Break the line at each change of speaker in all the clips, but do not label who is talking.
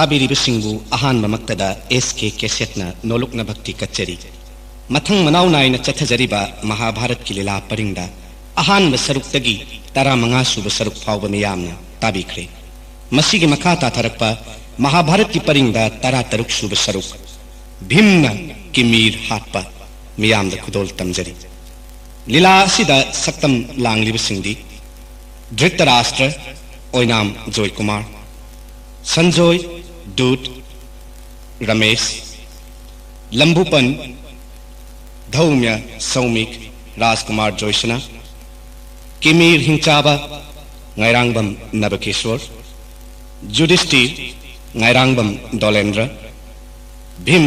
ताबिरिबसिंगु अहानबमक्तदा SK कैसेटना नोलुकना भक्ति कच्चरी मथंग मनाव नायना चथजरिबा महाभारत की लीला परिंगदा अहानब सरुक्तगी 15 सुब सरुक फावब मियामना ताबिख्रे मसीगी मखा ताथरकपा महाभारत की परिंगदा 13 सुब सरुक भीमना किमीर हाटपा मियामदा खुदोल तमजरी लीला सिदा सक्तम लांगलिबसिंगदी धृतराष्ट्र ओइनाम जोय कुमार संजोय दूत रमेश लंबुपन धौम्य सौमिक राजकुमार जोयसना किमीर हिंचाबा ngairangbam nabakeshwar जुडिस्टिर ngairangbam dolenद्र भीम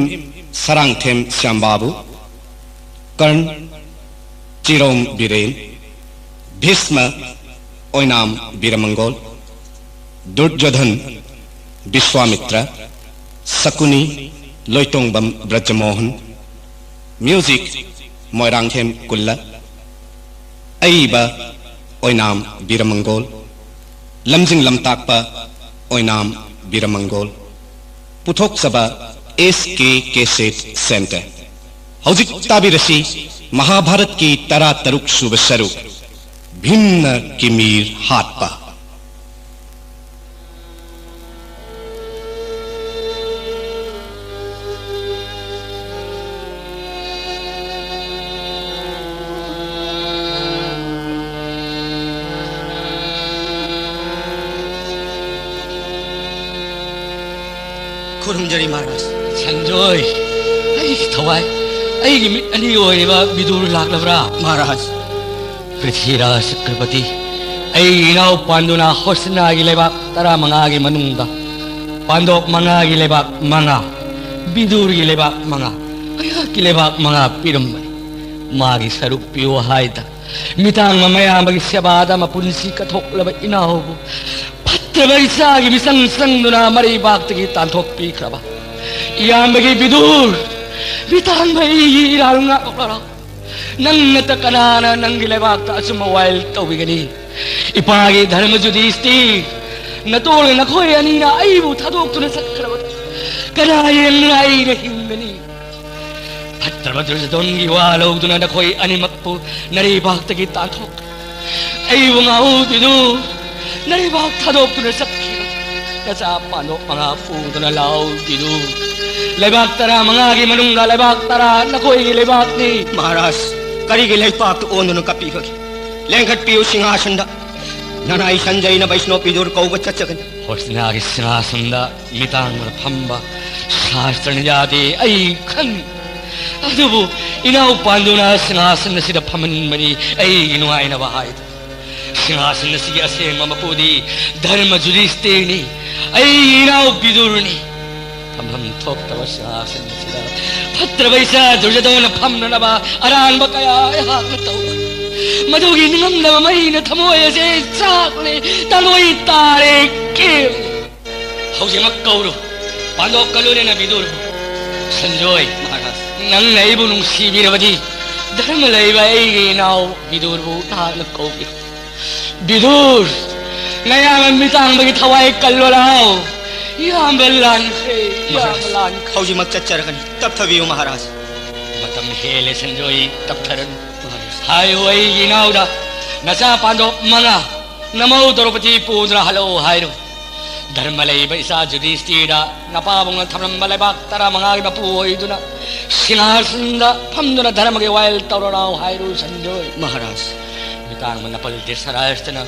sarangthem श्यामबाबू कर्ण चिरोम बीरेन भीष्म ओइनाम बीरमंगोल दुर्योधन विश्वामित्र शकुनी लोइतोंगबम ब्रजमोहन म्यूजिक मोइरांगथेम कुल्ला अईबा ओइनाम बीरमंगोल लमजिंग लमताकपा ओइनाम बीरमंगोल पुथोकसबा एसके कैसेट सेंटर हौजिक ताबिरसी महाभारत की 13 सुब सरुक भिन्न किमीर हाटपा
खुरुमजरी महाराज
संजोय थवाई मिट अनी विदुर लाक्लब्रा
महाराज
पृथ्वीराज चक्रवर्ती इनाव पांडुना होसना की लेबाक 15 की मनुंगदा पांडोक 5 की लेबाक 5 विदुर की लेबाक 5 की लेबाक 5 पिरमबनी मागी सरुक पियो हायदा मितांग ममयामगी सेबादा मपुंसी कथोक्लब इनावबु फत्रबैसा की मिसंग संगदुना मरी बाक्तगी तांथोक पीखरबा इयामगी विदुर मितांग भई इरालुंगा ओकरा नंगत कनाना नंगी लेबाक असुम वाइल तौबिगनी इपागी धर्म जुदिस्ती नतोल नखोय अनीना आईबु थादोक्तुना सखरबा कनायेन आईन हिंगनी फत्रबदुरजदोंगी वालौदुना नखोय अनिमक्पु नरी बाक्तगी तांथोक आईबु ngaw bidu नरी बाग थादोक्तुना सखिरा नचा पानो मंगा फुदुना लाव बिदु लेबाक 15 की मनुंगा लेबाक 13 नखोय की लेबाक नि
महाराज करी के लेपाक तो ओनुन कपी खगी लेंखट पियो सिंहासन दा ननाई संजय न वैष्णव पिदुर कौग चचगन
होसना की सिंहासन दा मितांग फंबा शास्त्र जाति आई खन अदुबु इनाव पांडुना सिंहासन सिदा फमन मनी आई नुआइना बहाय सिंहासन से असेम मपुदी धर्म जुदिस्तेनी आई इनाव बिदुरनी हम थोक तब सिंहासन सिदा फत्र वैसा दुर्योधन फमनबा अरान बकया हाक तौ मधुगी निंगम मईन थमोय से चाकले तलोई तारे के हौजिमक कौरु पांडो कलुरे न बिदुर संजोय महाराज नंग नैबु नुंसीबिरबदी धर्म लैबा एगी नाव बिदुरबु तान कौबि बिदुर नया मितांग बगी थवाई कल्लोलाओ याम बलान खे याम बलान
खौजी मक चचरगन तब थवियो महाराज
मतम हेले संजोई तब थरन हाय वई इनाउदा नचा पांडो मंगा नमो द्रौपदी पूद्र हलो हायरो धर्म लैबा इसा जुदिस्तिरा नपाबुंग थमरम लेबाक 15 की बपु होइदुना सिंहासनदा फमदुना धर्म के वाइल तौराव हायरो संजोय
महाराज
मितांग मनपल देसरायस्तना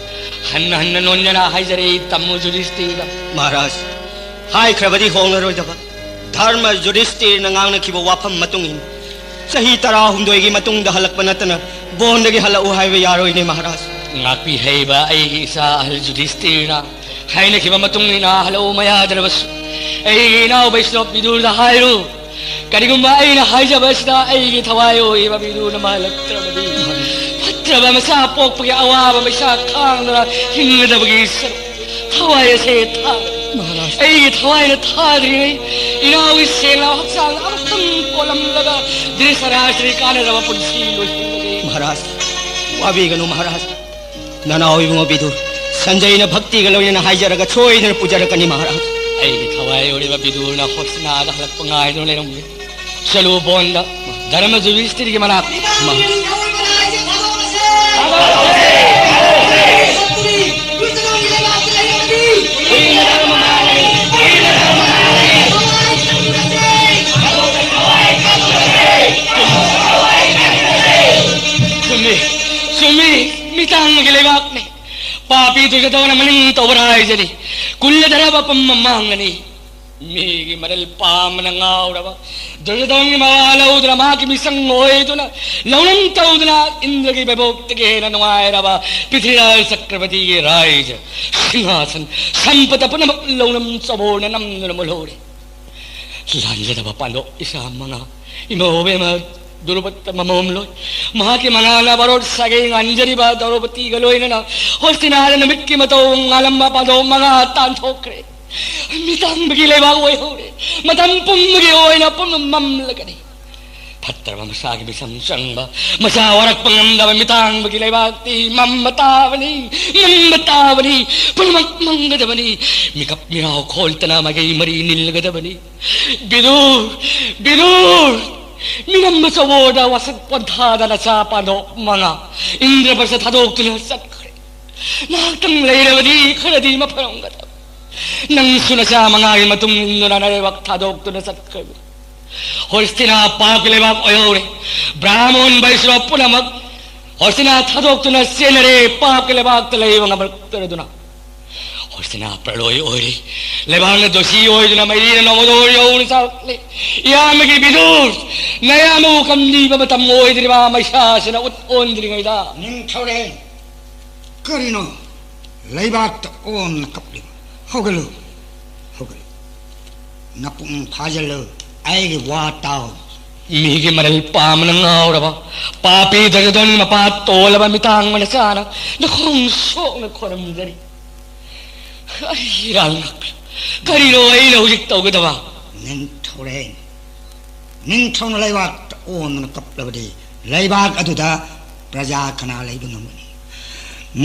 हन्न हन्न नोंजना हायजरे तमु जुदिस्तिरा
महाराज हाय खरबदी होंगरोइदबा धर्म जुडिस्टिर नंगांगना खिबो वाफम मतुंगिन सही 13 की मतुंग द हलक पनतना बोंद की हलउ हायवे यारोइने महाराज
ngapi heiba ai isa hal judiस्तिरना हायने खिबा मतुंगिना हलउ मया दरबस ai now Vaishnav Bidur the हायरो करिगुम्बा आइना हायजबसदा ai की थवायो एबा बिदुर न महलत्रबदी फत्रबा मसा पोकपगे अवाबा मसा खांगना हिंगदबगी थवाय से था
महाराज
आई थवाय न थादरी इनाव सेना हक्सांग अमतम कोलम लगा देसराश्री काने रवा पुंसी लोहिंगे
महाराज वाबीगनु महाराज ननाओ बिदुर संजय न भक्ति गलोयन हायजरगा छोयन पुजरकनी महाराज
ai thawai ori ba bidur na hosna da halak pangai no lerom chalo bonda dharma juvistri ki manak sumi mitang gilebak ne papi tu jataw na maning tawrai jani kulla daraba pammangani migi maral pam nangaw dawa jataw ni mawalaw drama ki misang hoy tu na launam tawdna indra ki bebok tege na nuai dawa prithviraj chakravarti ki raij singhasan sampata punamak launam sabona nam namulhore lanja dawa palo isa mga imobe ma Durupati mamomloy, mahaki manana barot sagay anjari ba Durupati galoy na hostinala na mitki matong alam ba pado mga tanthokre, mitang bagilay ba uy hore, matampum magiyoy na pumamamlagani. Patra masagi bisam sangba, masawarak pangamda mitang bagilay ba ti mamatawani, pumamakmangadabani, mikap miraw kolta na magay marinil gadabani, bidur. Minam masawoda wasat padhada na sa pano mga indra pa sa thadok tulasat kare nakatang layrawadi karadi maparong gatab nang suna sa mga imatung nuna narewak thadok tulasat kare horstina pakilewak oyore brahmon baisra punamag horstina thadok tunas senare pakilewak talay mga baltaraduna horstina praloy ori lebang na dosi oi na may na modor yon sa yamagi bidur nayamu kamni ba matamoy diri ba may sa na uton diri ngaida
ning thore karino leibat on kapli hogalo napung phajalo ai wataw
migi maral pam nangaw ba papi dagadon mapatol ba mitang manasana na kung sok na koram diri ay rangak karino ay na hujik tau gadawa
ning thona leibat on kaplabadi leibat aduda praja kana leibun mani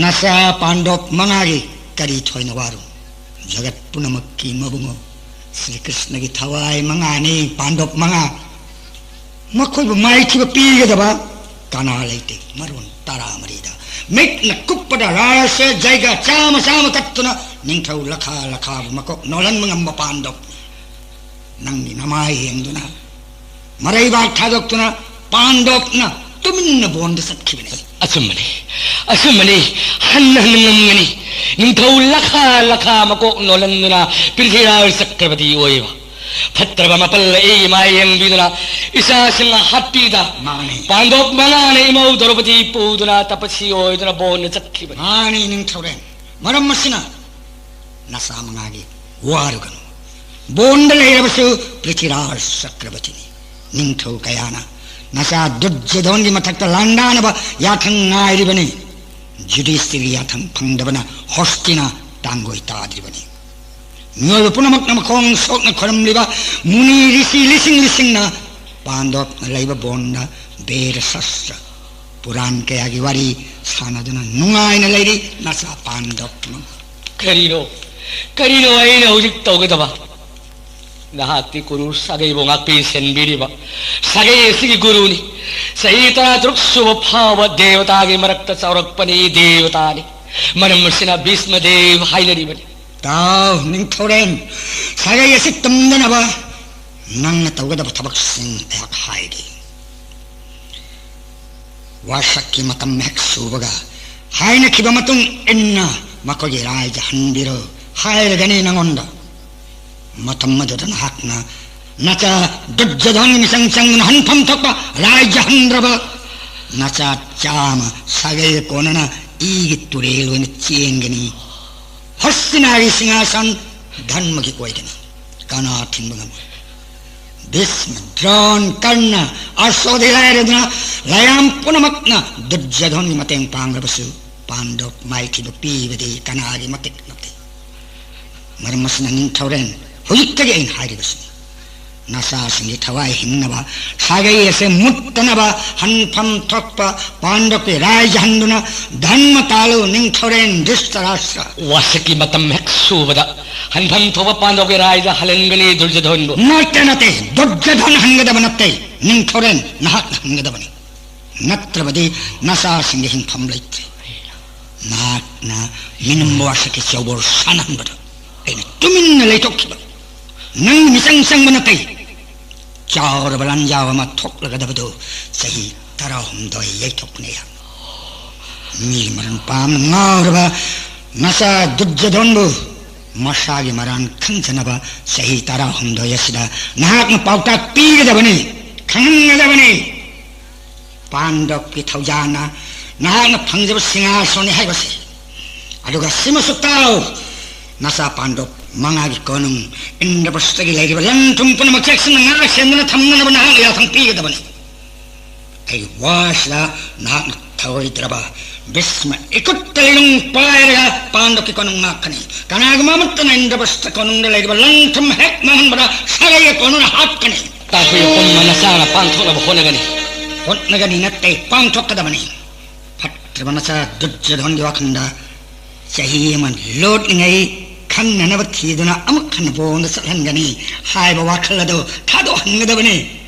nasa pandop mangari kari thoina waru jagat punamakki mabungo Sri Krishna ki thawai mangani pandop manga makhoi bu mai thi pi gadaba kana leite marun tara marida mek na kuppada rasa jaiga chama tattuna ning thau lakha makok nolan mangam pandop nang ni namai hengduna marai ba thadok tuna pandok na tuminna bond satkibine
asumani hanna ngani ning thau lakha makok nolan na prithviraj chakravarti oiwa phatraba mapal ei mayeng biduna isa singa hatida pandok mangane imau Durupati puduna tapasi oiduna bond satkibine
mani ning thauren maram masina nasa mangagi waruganu bond leirabasu prithviraj chakravarti ning thau kayana nasa dujjadon gi mathakta landana ba yathang ngairi bani judistri yathang phangdabana hostina tangoi tadri bani nyoy punamak nam khong sok na khoram liba muni rishi lising na pandop na laiba bonna ber sastra puran ke agi wari sanaduna nungai na leiri nasa pandop
karino ay na hujik tau gadawa nahati guru sagay bongak pisen biriba sagay sige guru ni saita druksu bhawa devata ge marakta saurak pani devata ni manam sina bhisma dev hailari bani
tao ning thoren sagay asik tamdana ba nang na tawgada thabak sing ayak haigi wasakki matam mek subaga haina kiba matung enna makogi raja handiro hail gani nangonda matam madana hakna nacha dujjadon misang hanpham thakpa raja handraba nacha chama sagay konana igi turelo ni chiengeni hastinari singasan dhanmagi koidena kana thinbangam Bhisma Dron Karna Asodhilayadana layam punamakna dujjadon ni mateng pangrabasu pandok maiki do pivadi kanagi matik nate marmasna ning thauren hujiktage in hairibasu nasa singi thawai hinnaba sagai ese muttanaba hanpham thokpa pandoke raja handuna dhanma talu ning thauren distarasra
wasaki matam hek subada 한판 도바 반독의 라이자 할렌근이 둘저돈부
나때 독자돈 한가다바 나때 닝토렌 나학 한가다바니 나트라바디 나사 생긴 팜레이트 나 미는 모아서게 저볼 산한 거다 에이 뚜민을 레이토키바 능 미상상 바나때 자오르발란 자와마 톡라가다바도 세히 따라홈도의 예토꾸네야 미말은 밤 나오르바 나사 독자돈부 마사기 말한 큰전아바 세히 따라홈도였으다 나학은 ጳ우딱 삐게다바니 강하다바니 반덕기 타우자나 나하나 방접을 생활손에 해보세 아주가 심어섰다우 나사 반덕 망하기 거는 인더버 스tek이 레기바 런tumpu나 막 잭슨은 나가 샌드나 탐나나 나하나 야상 삐게다바니 에이 와시다 나하나 타오이더라바 비스마 이것들용 빠에가 반덕기 거는 막하니 가나그 마무트나 인더버 스tek 거는 레기바 런tum 핵 망한바라 사가의 거는 합하니
따구요 꼼마나 싸나 빵토나 보내가니
혼나가니 나때 빵톡가다바니 팟트바나사 듣저던기 와칸다 자히만 로딩이 칸나나바 티드나 아무칸나 보온다 살한가니 하이바 와칼라도 타도 한가다바니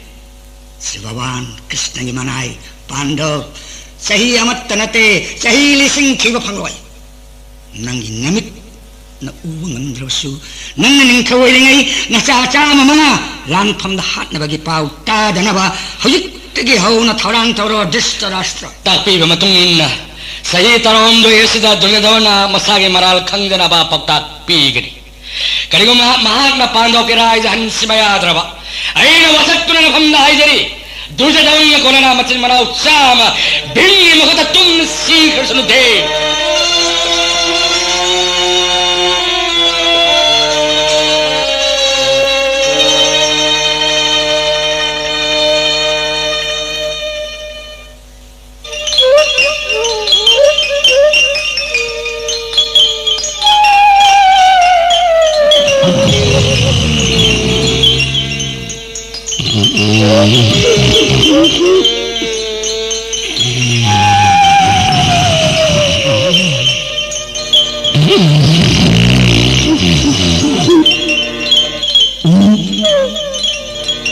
시바반 크리스나기 마나이 반도 자히 아마따나때 자히 리싱 기바 판로이 낭기 나밋 나 우응은 들어수 나는 그와이링이 나 짜짜마마나 란팜다 핫나바기 파우 따다나바 허익 뜨기 하우나 타랑타로 디스터라스트라
딱비가 마통인나 사이 따라온도에서다 돌려다오나 마사게 말할 강전아바 법딱 비그리 그리고 마학나 반도케라이자 한시바야 들어봐 아이나 와삭두나 밤나 아이들이 돌려다오니가 고나나 마칠 마라우 짜마 빙이 먹었다 뚱씨 그래서는 돼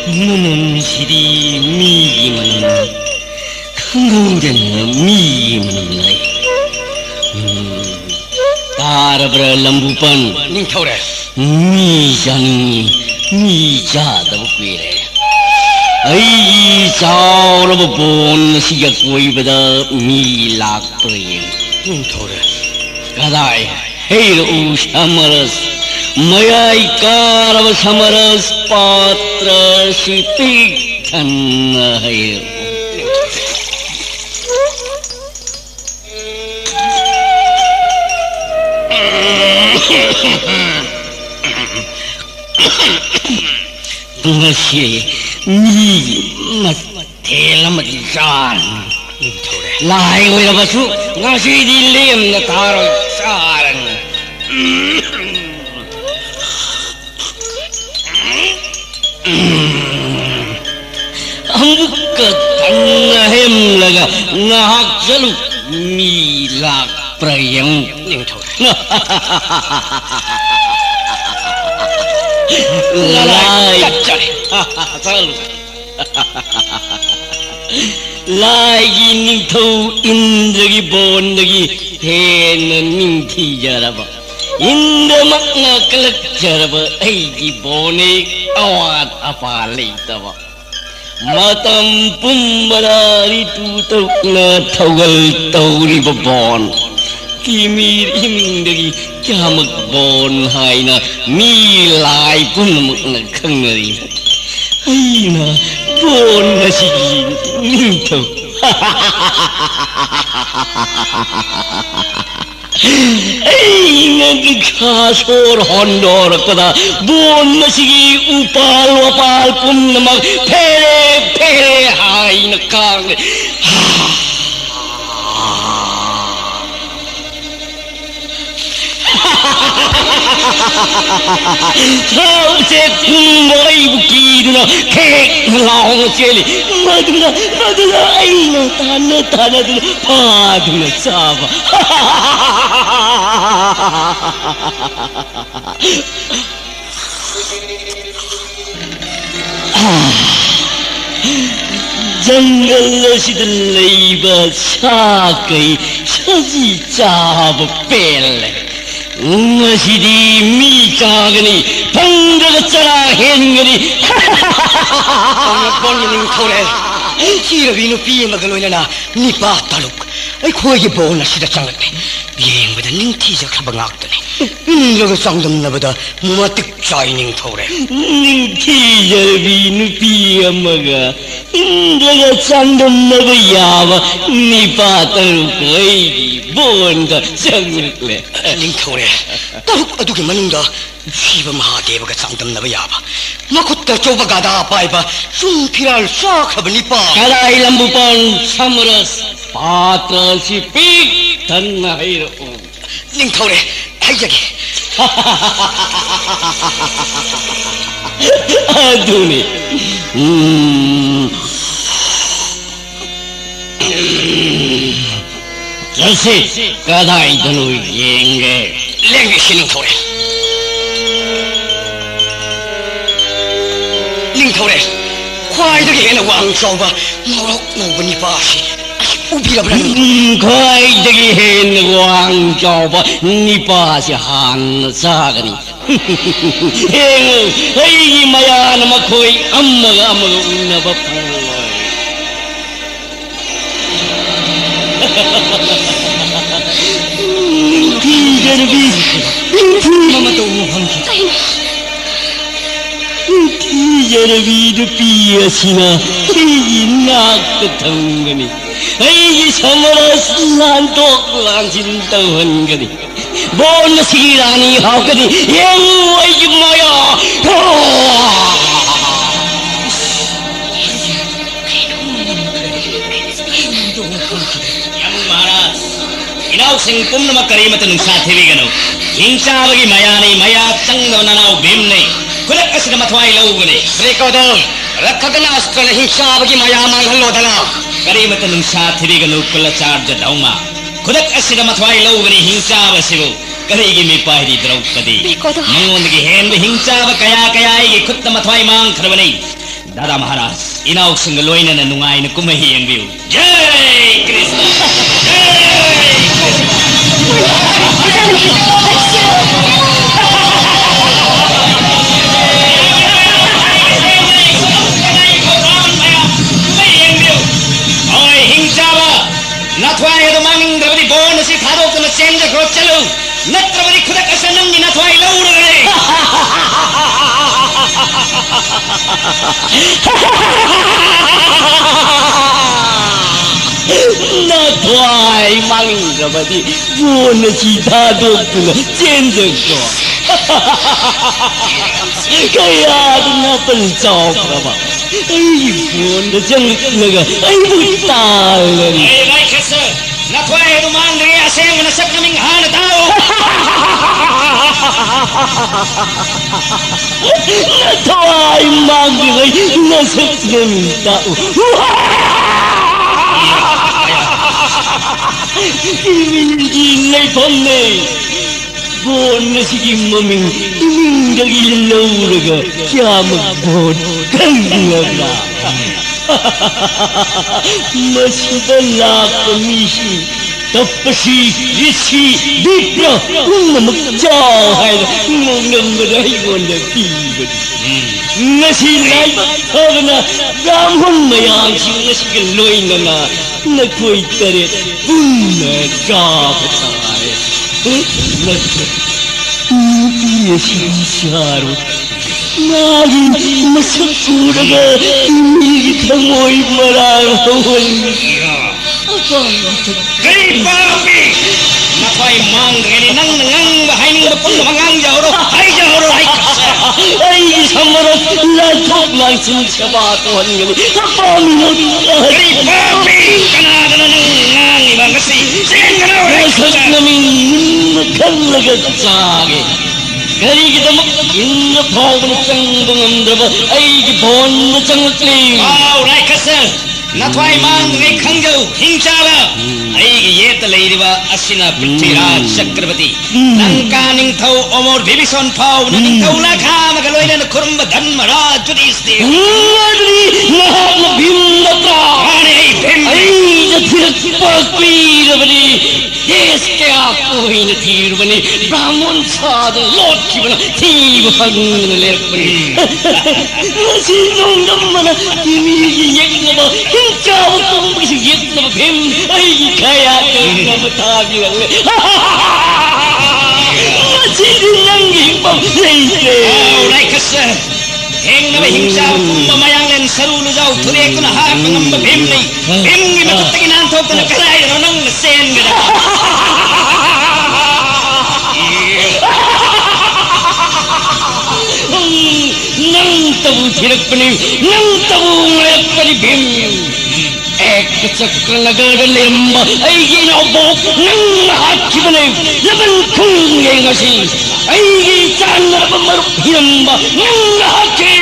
너는 시리 미기만 큰거우대는 미기만 나이 따라버려 람부pan
닝타오래
미장이 미자다고 꾀래 아이 자오라고 본 시가 꼬이보다 미락버린
닝타오래
가다이 헤이로 우샤마라스 Mayai karava samaras patra sipik tanahir. Ngasih ni mat telam disan. Lai wira basu ngasih dilem na taro saran. Ambuka tanahim laga ngahak jalu milak prayang Lai salu Lagi ning thau indagi bondagi hena ning thi jaraba Inda makna kelak jaraba aigi bone awat apa leitaba Matam pumbarari tutuk na taugal tauri babon Kimir imindagi kiamak bon haina milai pun makna kangari Aina bon nasigin nintau Aina kasor hondor kada bon nasigi upal wapal pun namak pere haina kang Sao sẽ ngồi buki na kek long cheli maduna ai na tana pa duna saba
जंगल असिद लैबा साकै सजी चाब पेल ngasidi mi chagani pangdaga chara hengani
pon ning thore chirabi nu pi magaloina na nipa taluk ai khoi gi bona sida changat yeng bada ning thi ja khaba ngak tani inlaga sangdam na bada mumatik chai ning thore
ning thi jabi nu pi amaga inlaga sangdam na ba yawa nipa taluk ai bonda changle
ning thore taluk adugi manungda shiva mahadeva ga sangdam na ba yawa makutta choba gada paiba sum phiral sa khaba nipa
kadai lambu pon samras patra si pik tanna hairo
ning thore haijagi
aduni jase kadai danu yenge
lenge ning thore ning thore khwai da ge na wang chawba ngorok no bani pa si ubira bran
khwai da ge hen wang chawba ni pa si han sagani hey maya na makhoi amma unna ba poi Tijarbi, mama tu hangki. Tijarbi tu piya sina, nak ketangani. Hey, samaras lantok langsin tangani. Bon sirani hakani, yang ay maya. Inaw sing pum na magkarimat ng sathiri gano. Hingsa bagi mayani maya tang na nanaw bimne. Kulak kasi na matway law gani.
Breko do, rakka na astra na hingsa bagi maya manghalo dala.
Karimat ng sathiri gano kula charja dauma. Kulak kasi na matway law gani hingsa basibo. Karigi mi pahidi Draupadi.
Breko do.
Mangon gi hen hingsa ba kaya igi khut na matway mang karbani. Dada Maharaj, inaw sing loina na nungay na kumahi ang view. Jai Krishna. Nathwai ado manging drabadi bon si thado kana change kro chalu natrabadi khudak asanam ni nathwai laud gare nathwai manging drabadi bon si thado kana change kro kaya na panchaw prabha ai bon da jang naga ai butal ai vai khasa nathwai do mang ri aseng na sak naming han tao nathwai mang ri na sak naming tao Hindi ngay pamne bon sige maming dagi lauraga kya magbon kanglaga masdala kamisi tapasi rishi dipra magjaw hai ngambaray wala pibad nasilay habna brahman mayang sing nasigaloy na nakoy tarit bunna kapatay Iya sincero Naging masakuraga Hindi mo'y mararawan Gay papi Nakoy mang gani nang bahay ng bapang mangang jahoro Ay jahoro ay kasa Ay samarat latok lang sinsabatuhan gani Kapaminot Gay papi Kanada na nang ibang kasi Sige na Nasag namin Nagkalagat sa akin Kari kita makin na pao na siyang bangamdraba Ay gipon na siyang atling Wow, right kasal
नथवाई मांग रे खंगौ हिंचाला अई येत लैरिबा असिना पृथ्वीराज चक्रवर्ती लंका निंगथौ अमर विभीषण फाउ निंगथौ लाखा मगलोइने Khurram Dharmaraj Yudhishthir
Ngari nahak bimnata ai jathir pakir bani देश के कोई न their बने ब्राह्मण साध लोट की बना थीर फगुन ले पड़ी नसी जोंगम मना किमी ये नबा हिंचा तुम किसी ये नबा भेम आई खाया तो बता भी ले नसी नंगी बम नहीं से
ओराई कसे हेंग नबा हिंचा तुम मयांग len saru lu jau thuri ko na ha pangam भेम नहीं भेम की मत तक नाम थोक न कराई नंग सेन गदा
nang tabu thirak pani nang tabu ngayak pani bhim ek chakra nagar lemba ai gi no bo nang hachi bane laban khung ye ngasi ai gi chan na bamar hiramba nang hachi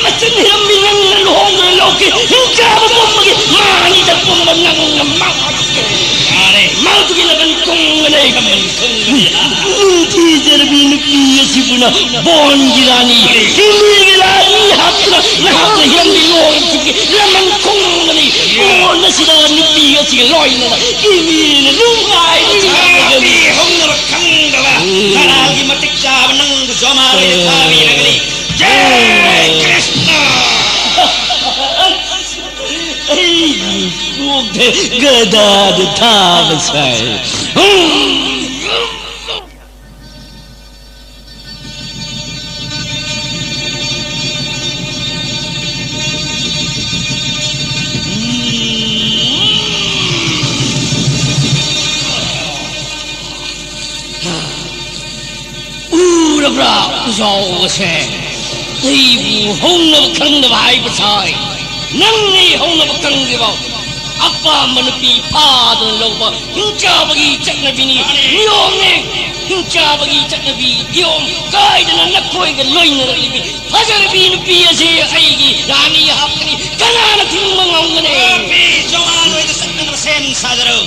machan hirambi nang lohong loki hincha ba gi mani da pom nang ma are mau tu gi laban khung ne kaman khung thi jerbin ki sibuna bon girani kimi girani hatra hatra hirambi lohong ki laman khung ne bon na sida ni pi si loi na kimi lu ai
ni hong na khang da la taral gi matik cha nang zoma le thavi nagri jai krishna
gada de thab sai bra zo se ei bu hong na khang na bai pa sai nang ni hong na khang di ba apa man pi pa do lo ba hincha bagi chak na bini yom ne hincha bagi chak na bi yom kai da na koi ga loi na ri bi hajar bi nu pi se ai gi rani hap ni kana na thing ma ngong ne
pi jawan oi da sak na sen sajaro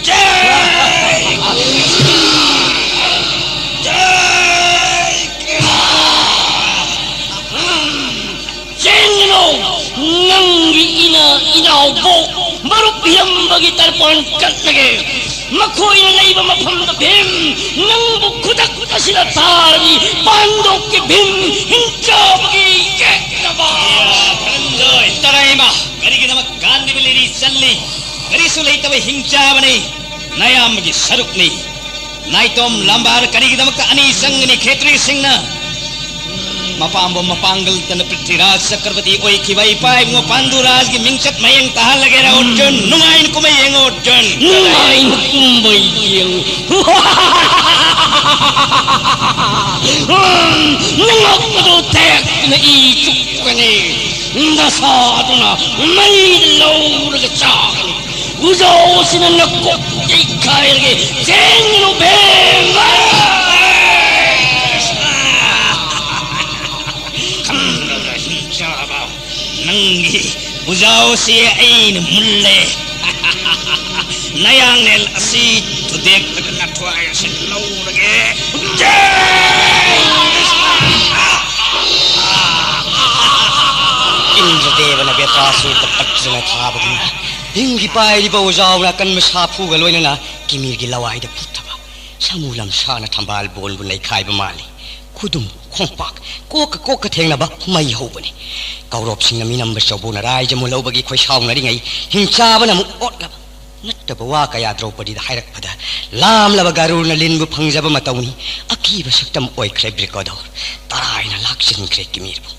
jai
nangi inaw bo marup hiyam bagi tarpon kat lagi makoy na naiba mapam da bim nang bukudak asila tarani pandok ke bim hincha bagi kek na ba
kandoy taray ma gari ki namak gandhi biliri salli gari sulay tawa hincha bani nayam bagi saruk ni naitom lambar gari ki namak ani sang ni khetri sing na mapambo mapanggal tan Prithviraj Chakravarti oi khibai pai mo Panduraj gi mingchat mayang tahal lagera otjon numain kumayeng otjon
numain kumbayeng nangok do tek na ichuk kane ndasaduna mai lawr ga chak uzo sinan nakko ikairge jengno bema nangi buzao si ain mulle nayang nel asi tudek na tuaya sin lawrage indra deva na betasu tapachna thabagi hingi pai ri buzao na kan masapu galoina na kimir gi lawai da puthaba samulam sana thambal bol bunai khai ba mali khudum khongpak kok thengna ba mai hobani kaurop sing na minam basabu na rai jamu lobagi khoi saung na ri ngai hincha ba na mu ot la natta ba wa ka ya Draupadi da hairak pada lam la ba garur na lin bu phangja ba matawni aki ba saktam oi khre brikodor tarai na laksin khre kimir bu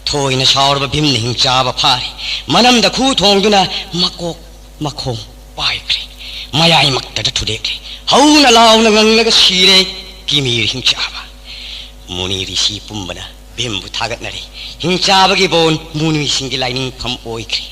thoi na saur ba bhim hincha ba phari manam da khu thong du na makok makhong pai khre mayai makta da thude khre hau na law na ngang na ga sire kimir hincha ba muni rishi pumbana bimbu thagat nari hincha bagi bon muni singi lining pham oikri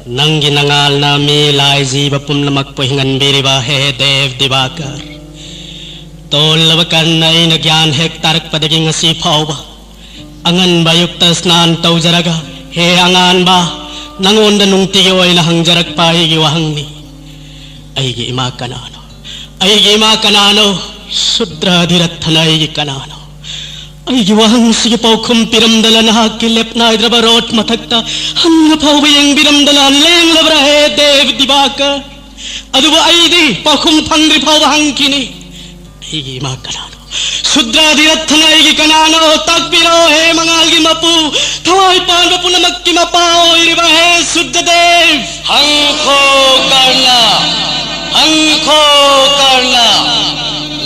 Nanggi nangal na mi lai jiba pumlamak pohingan biriba he Dev Divakar. Tol lawakan na inagyan hektarak padaging asi pauba. Angan ba yuktas naan tau jaraga he angan ba nangon danung tiyo ay lahang jarak pa igiwahang ni. Ay ima kanano. Ay ima kanano. Sudra diratana ay kanano. Ay giwahang sige pau kumpiram dala na hakilep na idrabarot matakta hanga pau bayang biram dala leng labra he Dev Divakar. Adu ba ay di pau kumpangri pau bahang kini. Ay ima kanano. Sudra diratana ay kanano takbiro he mangalgi mapu thawai pan mapu na magkimapao iriba he Sudra Dev.
Hangko karna. Hangko karna.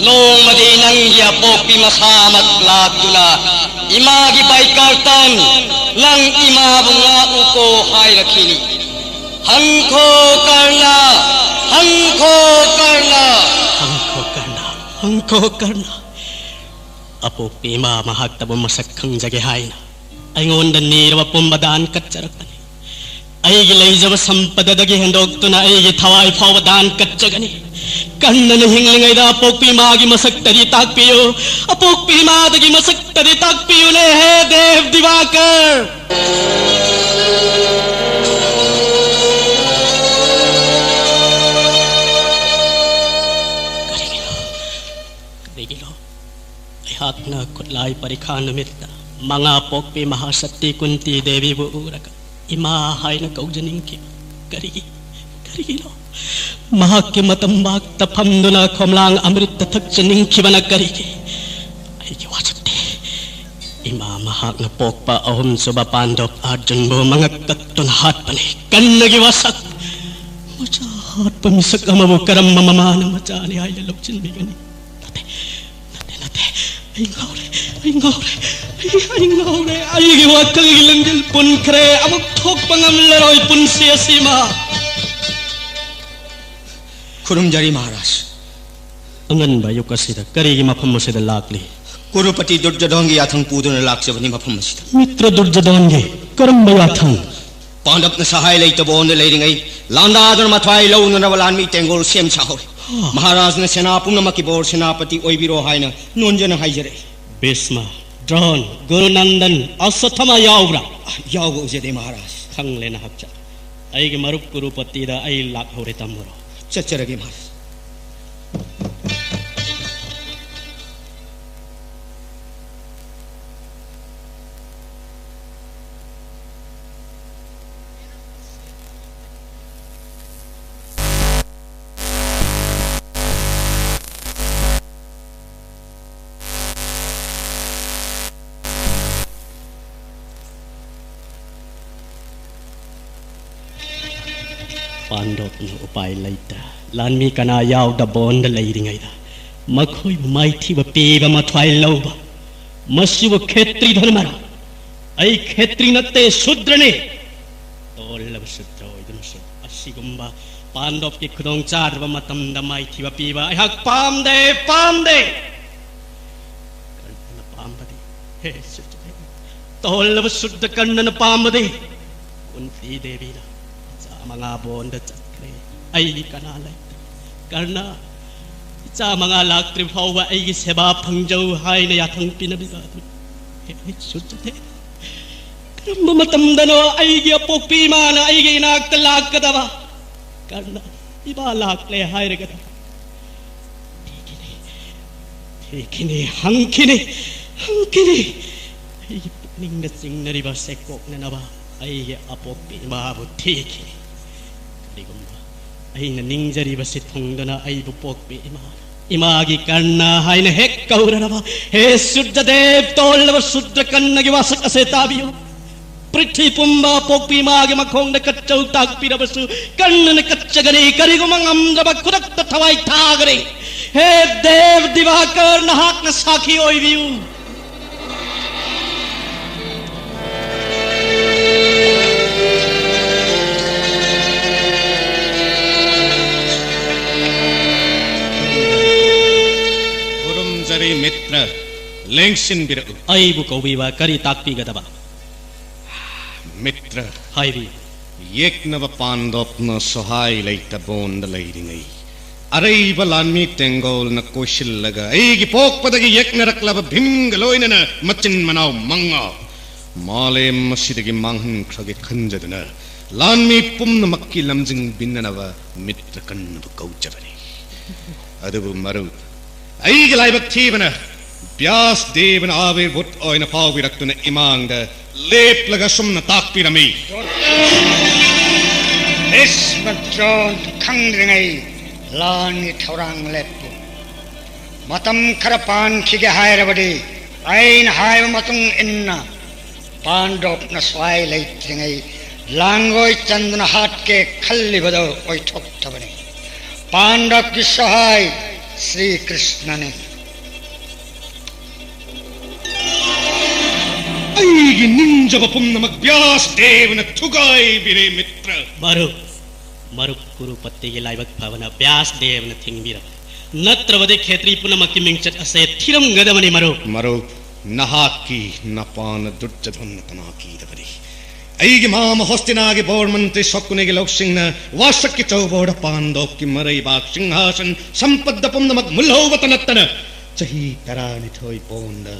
Nung madinang yapok masamat lagdula imagi baikartan lang imabunga uko hay rakini hangko karna hangko karna
hangko karna hangko karna apo pima mahagtabo masakhang jage hayna ay ngondan nirwa pumbadaan katcharakani ay gilay jaba sampada dagi handog to na ay thawai phawdan katchagani kanna na hinglingay da apok pimagi masaktari takpiyo apok pimadagi masaktari takpiyo ne he Dev Divakar. Karigilo ay hak na kutlay parikhan namita mga apok pimahasati kunti Devi buuraka imahay na kaujaning ki karigilo mahak ke matambak tapamduna komlang amrit tatak janing kibana kariki ay kiwasakti ima mahak na pokpa ahum suba pandop arjun bo mga kaktun hat pani kan nagiwasak macha hat pamisak amamu karam mamamana macha ni ay lalokchin bigani nate ay ngaure ay giwakang ilanggil pun kre amok thok pangamlaroy pun siyasima.
Kurumjari Maharaj.
Angan ba yukasida karigi maphamasida lakli.
Kurupati Durjadhangi yathang puduna laksabani maphamasida.
Mitra Durjadhangi karam ba yathang.
Pandap na sahay lay tabo na layringay landadar mathwai law na nawalan mi tengol siyam sahor. Maharaj na senapum na makibor senapati oibiro hay na nunjana hayjare.
Bhisma, Drona, Guru Nandan, Aswathama yaubra.
Yaub ujade Maharaj.
Khang lena hakcha. Ay ge marup kurupati da ay lak hore tamuro.
Chacharagi Maharaj.
Pandop no upay laita lan mi kana yaw da bon da leiringai da makhoi mai thi ba pe ba mathwai lo ba masiwa khetri dharmara ai khetri natte shudra ne tolab shudra idum so asigumba pandop ki khudong char ba matam da mai thi ba pe ba ai hak pam de kanna pam ba de he shudra tolab shudra kanna pam de kunti devi da mga bonda chakre ay kanalay karna sa mga laktri phawa ay seba phangjaw hay na yathang pinabigado ay sudte karam matamdano ay apok pimana ay inagtalak kadawa karna iba lakle hay regada tikini hangkini ay ning na sing na riba sekok na nawa ay apok pimabu tikini ay naningjari ba sithong dana ay bupok pe imagi karna hay na hek kaura na ba he Sudra Dev tol na Sudra kanna giwasak ase tabiyo prithvi pumba pokpi magi makhong na katchaw tag pirabasu kanna na katchagani karigumangam jaba kudak ta thawai thagre he Dev Divakar na hak na sakhi oibiu
Mitra lengsin biru
ay bu ko biwa kari takpi gadaba
Mitra
hai bi
yeknava pandopna sohai leita bond leidingai. Araiba lanmi tengol na koshillaga aigi pokpadagi yeknaraklaba bhimgaloinana machin manau manga. Male masidagi manghan krage khanjaduna lanmi pumna makki lamjing binnanava mitra kannava kauchabani. Adabu maru aigi laibak thibana Vyas devana ave vut oina paviraktuna imangda lep laga sumna takpirami.
Ismatron kangringai lani thorang lepu matam karapan khige hairabadi ain haiva matung inna pandop na swai leitringai langoi chandana hat ke khalli bado oi thok thabani pandap ki sahai Sri Krishna ne
aigi ninja bapumna magbyas devana thugai bire mitra.
Maru Kurupati ki laibak bhavana Vyas devana thingbira natravade khetri punamaki mingchat ase thiram gadamani
Maru nahaki napana durjadhan tanaki dabari. Aigi mama hostinagi bormantri shokkunegi loksingna wasakki chauboda pandopki marai bak singhasan sampadda pumna mag mulhovatanattana chahi tarani thoi ponda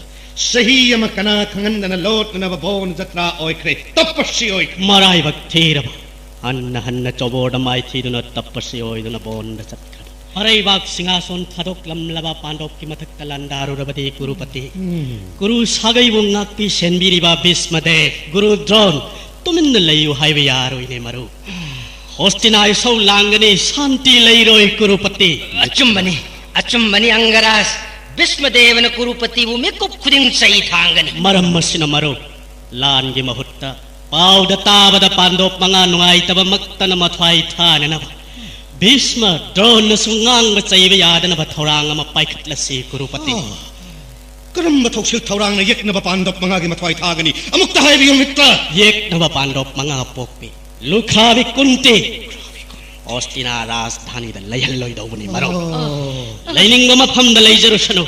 sahi ama kana khangandana lotna babon jatra oikre tapassi oik
marai bak thiraba hanna choboda mai thiduna tapassi oiduna bonda chatkha marai bak singason thadok lamlaba pandop ki mathak kalandaru rabati Kurupati Guru sagai bungak pi senbiriba Bhismadev Guru Dron tumin layu haive yaroi ne maru hostinai sau langani shanti leiroi Kurupati
achumbani angaras Bhismadevana Kurupati bu mekup khuding sai thangani
maram masina maru langi mahutta pauda tabada pandop manga nungai taba maktana mathwai thanana Bhisma Dron sungang chaive yadana ba thorang ama paikhatlasi Kurupati
karamba thoksil thorang na yekna pandop mangagi mathwai thagani amukta haibiyo mitra
yekna pandop manga pokpi lukhavi kunti Ostina Rajdhani da layhalloi daubani maro laininga mapham da leijarusanu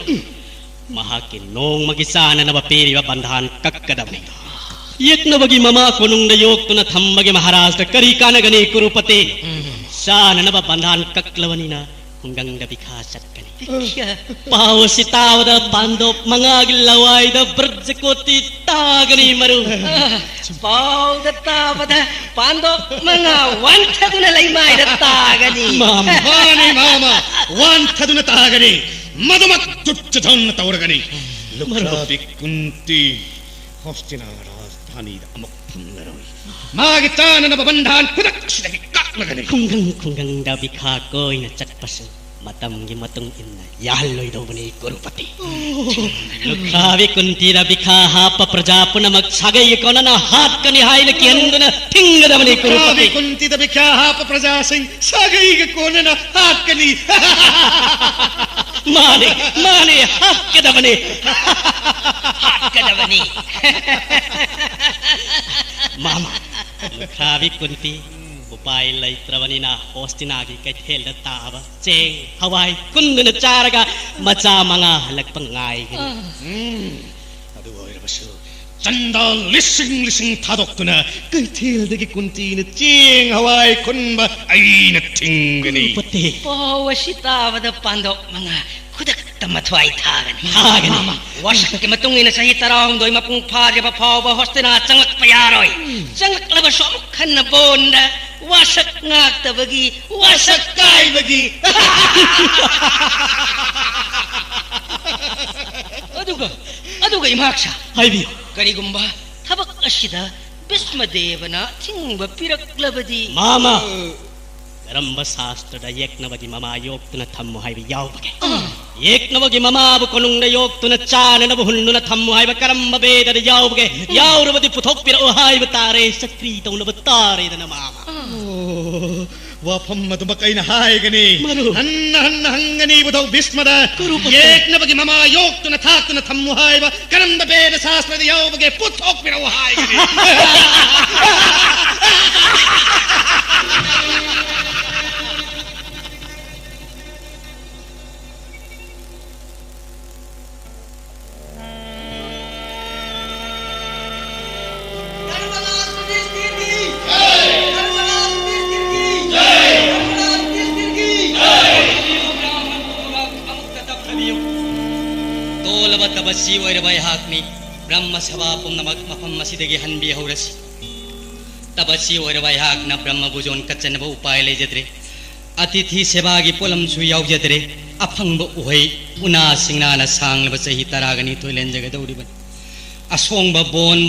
mahaki nong magisana na bapiriba bandhan kakkadabni yeknabagi mama konung da yoktuna thambagi maharaj da kari kanagani Kurupati sana na bandhan kaklavani na hunggang da bikha chatkani pawasitawada pandop mangagi lawai da brajkoti tagani maru
pauda tabada pandop manga wanthaduna laimai da tagani
mama wanthaduna tagani madumak tutchadhan tauragani lukrabi kunti hostina rajdhani da amuk phamlaroi magi tana na bandhan kudak sidagi kaklagani
khunggang da bikha koina chatpasan matamgi matung inna yalloi daubani Kurupati lukhavi kunti da bikha hapa prajapuna mag sagai konana hat kani haina kianduna tingadabani Kurupati
kunti da bikha hapa prajasing sagai konana hat kani
mane hakkedabani mama lukhavi kunti upai leitravani na hostinagi kaithel da taba cheng hawai kunduna charaga macha manga halak pangai
adu oirabasu chandal lising thadokuna kaithel dagi kuntina cheng hawai kunba aina thingani
Kurupati
pawasitawada pandop manga kudak tamathwai thagani wasakki matungina sahi tarahumdoi mapung phariba phawba hostina changak payaroi changak laba som khanna bonda wasak ngaktabagi wasak kaibagi aduga imaksha
haibiyo
karigumba thabak asida Bhismadevana thingba piraklabadi
mama Karamba Shastra da yeknavagi mama yoktuna thammu haibi yaubage yeknavagi mama bu konungda yoktuna chanana bu hunnuna thammu haiba karamba veda da yaubage yaurabadi puthokpira o haiba tare sakri tauna batare da mama
wa phammadu bakaina haigani hanna hangani budau Bhismada yeknavagi mama yoktuna thatuna thammu haiba karamba veda shastra da yaubage puthokpira o haigani
ꯇꯕꯁꯤ ꯑꯣꯏꯔꯕ ꯑꯩꯍꯥꯛꯅꯤ ꯕ꯭ꯔꯍ꯭ꯃ ꯁꯚꯥ ꯄꯨꯝꯅꯃꯛ ꯃꯐꯝ ꯑꯁꯤꯗꯒꯤ ꯍꯟꯕꯤꯍꯧꯔꯁꯤ ꯇꯕꯁꯤ ꯑꯣꯏꯔꯕ ꯑꯩꯍꯥꯛꯅ ꯕ꯭ꯔꯍ꯭ꯃ ꯕꯨꯖꯣꯟ ꯀꯠꯆꯅꯕ ꯎꯄꯥꯏ ꯂꯩꯖꯗ꯭ꯔꯦ ꯑꯇꯤꯊꯤ ꯁꯦꯕꯥꯒꯤ ꯄꯣꯠꯂꯝꯁꯨ ꯌꯥꯎꯖꯗ꯭ꯔꯦ ꯑꯐꯪꯕ ꯎꯍꯩ ꯎꯅꯥ ꯁꯤꯡꯅꯥꯅ ꯁꯥꯡꯂꯕ ꯆꯍꯤ 12 ꯂꯦꯟꯖꯒꯗꯧꯔꯤꯕꯅꯤ ꯑꯁꯣꯡꯕ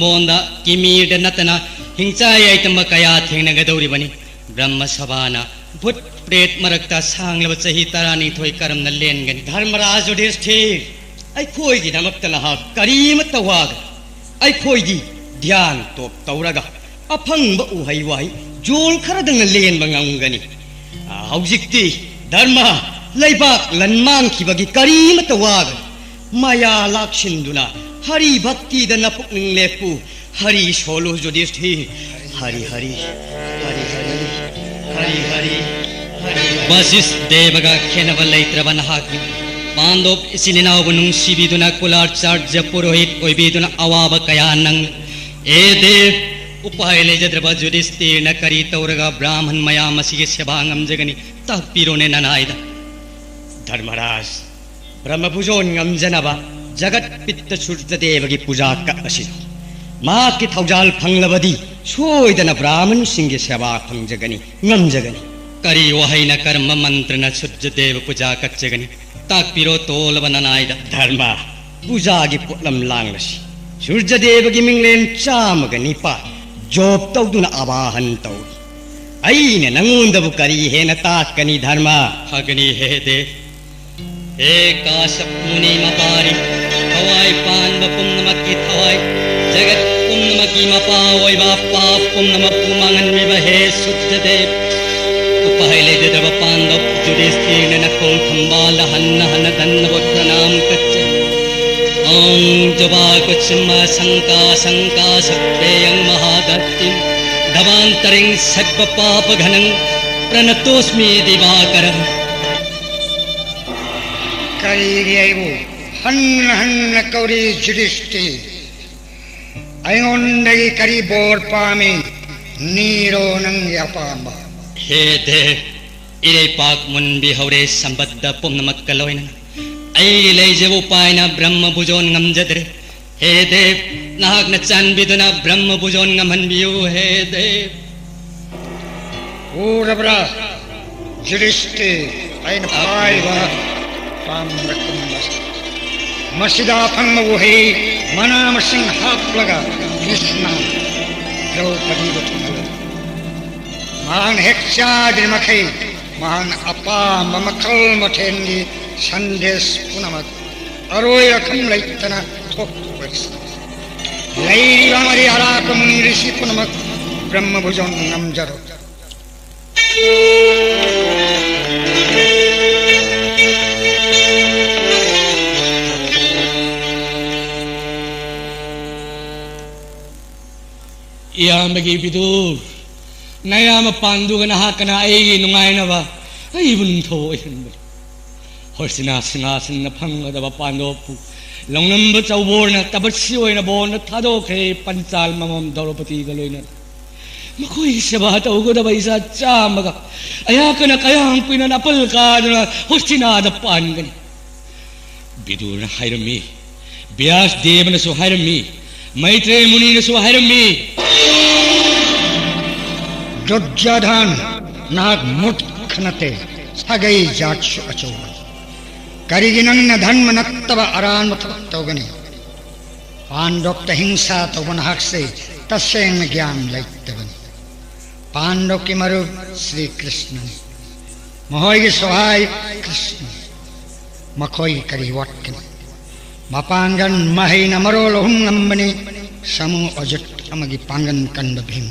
ꯕꯣꯟꯗ ꯀꯤꯃꯤꯔꯗ ꯅꯠꯇꯅ ꯍꯤꯡꯆꯥ ꯌꯥꯏꯇꯝꯕ ꯀꯌꯥ ꯊꯦꯡꯅꯒꯗꯧꯔꯤꯕꯅꯤ ꯕ꯭ꯔꯍ꯭ꯃ ꯁꯚꯥꯅ ꯚꯨꯠ ꯄ꯭ꯔꯦꯠ ꯃꯔꯛꯇ ꯁꯥꯡꯂꯕ ꯆꯍꯤ 12 ꯀꯔꯝꯅ ꯂꯦꯟꯒꯅꯤ ꯙꯔꯃꯔꯥꯖ ꯌꯨꯙꯤꯁꯊꯤꯔ ꯑꯩꯈꯣꯏꯒꯤꯗꯃꯛꯇ ꯅꯍꯥꯛ ꯀꯔꯤꯃꯠꯇ ꯋꯥꯒꯅꯨ ꯑꯩꯈꯣꯏꯗꯤ ꯙ꯭ꯌꯥꯟ ꯇꯣꯞ ꯇꯧꯔꯒ ꯑꯐꯪꯕ ꯎꯍꯩ ꯋꯥꯍꯩ ꯖꯣꯜ ꯈꯔꯗꯪꯅ ꯂꯦꯟꯕ ꯉꯝꯒꯅꯤ ꯍꯧꯖꯤꯛꯇꯤ ꯙꯔꯃ ꯂꯩꯕꯥꯛ ꯂꯟ ꯃꯥꯡꯈꯤꯕꯒꯤ ꯀꯔꯤꯃꯠꯇ ꯋꯥꯒꯅꯨ ꯃꯌꯥ ꯂꯥꯛꯁꯤꯟꯗꯨꯅ हरि भक्ति दन पुक्निंग लेपु हरि सोलो जुधिष्ठि हरि हरि हरि हरि हरि हरि वशिष्ठ देवगा खेनब लैत्रबन हाकि पांडव इसिलिनाव नुंसिबिदुना कुलाचार्य पुरोहित ओइबिदुना अवाब कया नंग ए देव उपाय लेजद्रब जुधिष्ठिर न करी तौरगा ब्राह्मण मया मसिगे सेवांगम जगनि तपिरोने ननाइदा धर्मराज ब्रह्मभुजोन ngam जगत पित्त सूर्यदेव की पूजा कसी माँ की थौजाल फंगलबदी सोयदन ब्राह्मण सिंह सेवा फंगजगनी ngमजगनी करी वहैन कर्म मंत्र न सूर्यदेव पूजा कच्चगनी ताकपिरो तोलबन नायद धर्म पूजा की पुलम लांगलसी सूर्यदेव की मिंगलेन चामगनी पा जोप तौदुन आवाहन तौ अईने नंगुंदबु करी हेन ताकनी धर्म हगनी हे दे काश्यप मुनि मपारी थवाई पांब पुन्नमकी थवाई जगत पुन्नमकी मपा ओइबा पाप पुन्नम पुमंगन विवहे सूर्यदेव उपहैले देव पांडव जुधिष्ठिर न कों थंबाल हन्न हन धन्न प्रणाम कच्चे ओम जबा कुचम शंका शंका सप्रेयं महादत्ति धवांतरिं सर्व पाप घनं प्रणतोस्मि दिवाकरः
करीगेबु हन्न हन्न कौरी जुधिष्ठिर अयोंदगी करी बोर पामी नीरो नंगे अपामा
हे देव इरे पाक मुन बिहौरे संबद्ध पुनमक कलोइन ऐ लेजेबु पायना ब्रह्म बुजोन ngमजद्रे हे देव नाहक न चानबिदुना ब्रह्म बुजोन ngमहनबियु हे देव
पूरब्रा जुधिष्ठिर ऐन पायवा मसिदा फंग वही मनाम सिंह हाथ लगा कृष्ण द्रौपदी महान हेक्षाद मखे महान अपा ममकल मठेंगी संदेश पुनमत अरोय अखम लैतना थोक लैरी हमारी हराक मुनि ऋषि पुनमत ब्रह्म भुजन ngमजरो
iyamagi bidur nayama panduga nahakana aigi nungainaba aibun tho ihinba horsina singasan na phangadaba pandopu longnamba chawborna tabasi oina bona thadokhe panchal mamam Draupadi galoina makoi seba tawgodaba isa chamaga ayakana kayang pina napal kadana horsina da pangani bidurna hairami vyas devana so hairami Maitreya मुनि ने सुहारमी
दुर्योधन नाग मुट्खनते सगई जाचु अचो करिगिनंग धर्म नत्तव अरान मतवगने पांडव हिंसा तो वनहक से तस्यंग ज्ञान लैतवन पांडव की मरु श्री कृष्ण महोय सहाय कृष्ण मखोई करी वटकन मपांगन महिन मरोल हुंगंबनी समू अजट अमगी पांगन कंद भीम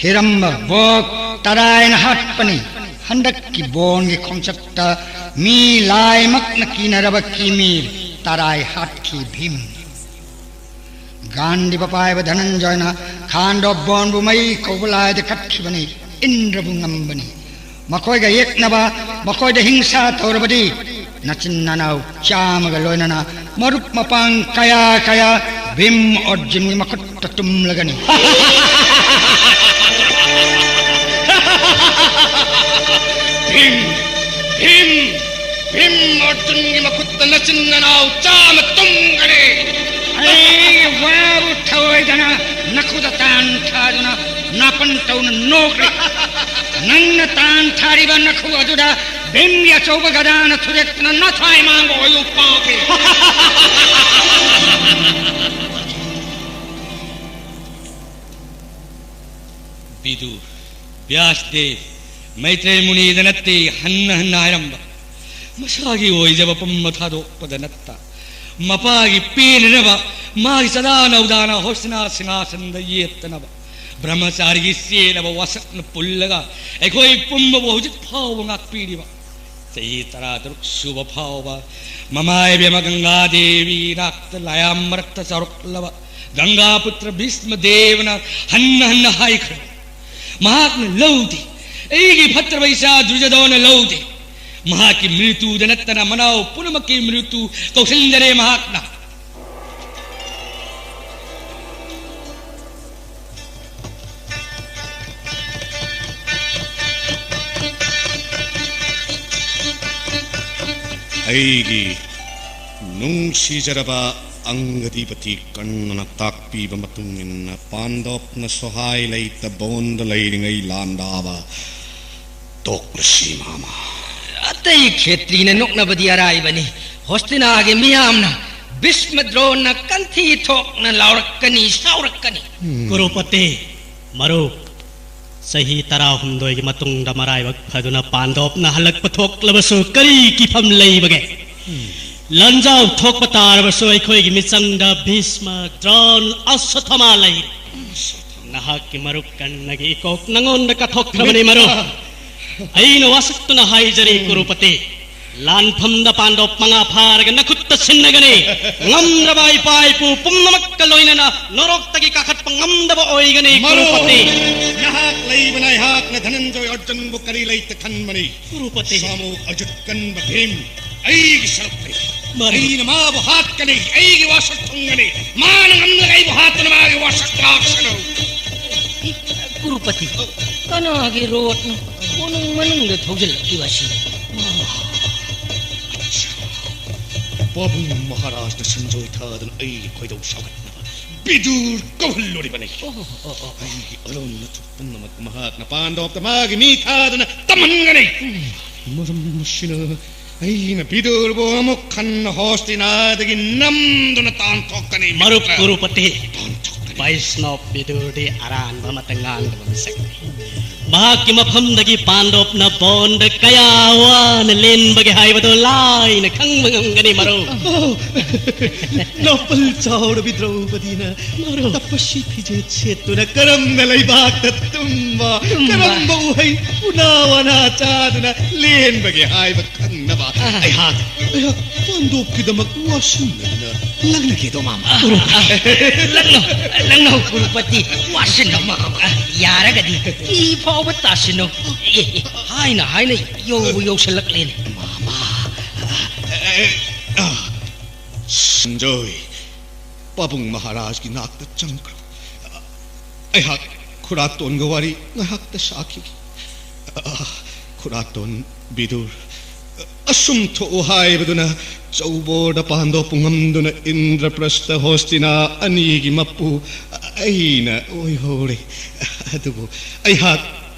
हिरंब बोक तरायन हटपनी हंडक की बोन की खोंचक्ता मी लाय मक्न की नरब की मीर तराय हट की भीम गांडी बपाय धनंजय न खांडो बोन बुमई कोबलाय द कटकी बनी इंद्र बुंगंबनी मकोय ग एक नबा मकोय द हिंसा तोरबदी नचिन ननाव चाम गलोइनना मरुप मपांग कया कया भीम अर्जुन की मकट तुम लगनी
भीम भीम
भीम अर्जुन की मकुत्त नचिन्न नाव चाम तुंगरे
Ay, waru tawai dana nakuda tan thaduna napan tauna nokre nang na tan thari ba nakhu aduda bemya choba gadana thuretna na thai mango yu pape
Vidur, Vyasdev, Maitreya Muni danatti hanna hanna aramba. Masagi oijaba pammathado padanatta. Mapagi pinanaba, magi sadana udana hosna sinasanda yetanaba. Brahmachari sienaba wasakna pullaga, ekoi pumba bohujit phava ngak piriba. Saitara druk subha phava, mamai bema Ganga Devi rakta layam rakta saruklava. Ganga putra Bhisma Devana hanna hanna haikha. महात्म लौटे एगी भद्र वैसा दुर्योधन लौटे महा की मृत्यु जनत्तना मनाओ पुनम की मृत्यु कौशल्यरे महात्मा
ऐगी नुंगसी जरबा अंगदीपति कन्नना ताकपीब मतुंगिन्ना पांडवना सहाय लैत बोंद लैरिंगै लांदावा तोक्लसी मामा
अतई क्षेत्रीन नोकनबदी अराइबनी हस्तिनागे मियामना भीष्मद्रोणना कंथी थोकना लाउरक्कनी साउरक्कनी
कुरुपति मरु सही तरा हुंदोय मतुंग दमराय वक फदुना पांडवना हलक पथोक्लबसु करी किफम लैबगे लंजाव थोक पतार बसो अखोई की मिचंग भीष्म द्रोण अश्वत्थामा लई नहा की मरु कन्नगी कोक नंगोन का थोक खबनी मरु ऐन वासक्तु न हाई जरी कुरुपति लान फम द पांडव मंगा फारग नखुत्त सिन्नगने ngam rabai pai pu pumnamak kaloinana norok tagi kakat pangam daba oigane Kurupati
नहाक लई बनाय हाक न धनंजय अर्जुन बुकरी लई तखनमनी
कुरुपति
सामो अजुत कन भीम ऐगी सरपे मरीन मा बहात कने ऐगी वासक थंगने मान ngam लई बहात न मागे वासक लाक्षणो
कुरुपति कनागे रोट कोनुंग मनुंग थोजल किवासी
बाबू महाराज ने संजोय थादन ऐगी कोइदो सागत बिदुर कवल्लोरी बने ऐगी अलोन न तुपन्नमक महात्मा पांडव तमागे मी थादन तमंगने मरम मुशिना ऐन बिदुर बो मुखन होस्तिनादगी नमदुन तान थोकने
मरु कुरुपति वैष्णव बिदुरदे अरान बमतंगान बमसक महाकी मफमदगी पांडव न बोंड कयावान लेन बगे हाइबदो लाइन खंगमंगनी मरु नपल चौड़ विद्रौपदी न मरु तपस्वी फिजे छेतुन करम न लैबाक तुम्बा करम बहु पुनावना चादन लेन बगे हाइब खंगनबा ऐ हाथ पांडव की दमक वाशिन लगन के दो मामा
लग्नो कुरुपति वाशिन यारगदी ई फाव तासिनो हाइना हाइना यो सलकलेने मामा
संजोय पाबुंग महाराज की नाक त चंकरो ऐहा खुरातोन गवारी नाक त साखी खुरातोन बिदुर असुम थो हाय बदुना चौबोड पांडो पुंगमदुना इंद्रप्रस्थ होस्तिना अनीगी मप्पु ऐना ओय होरे अदुबो ऐहा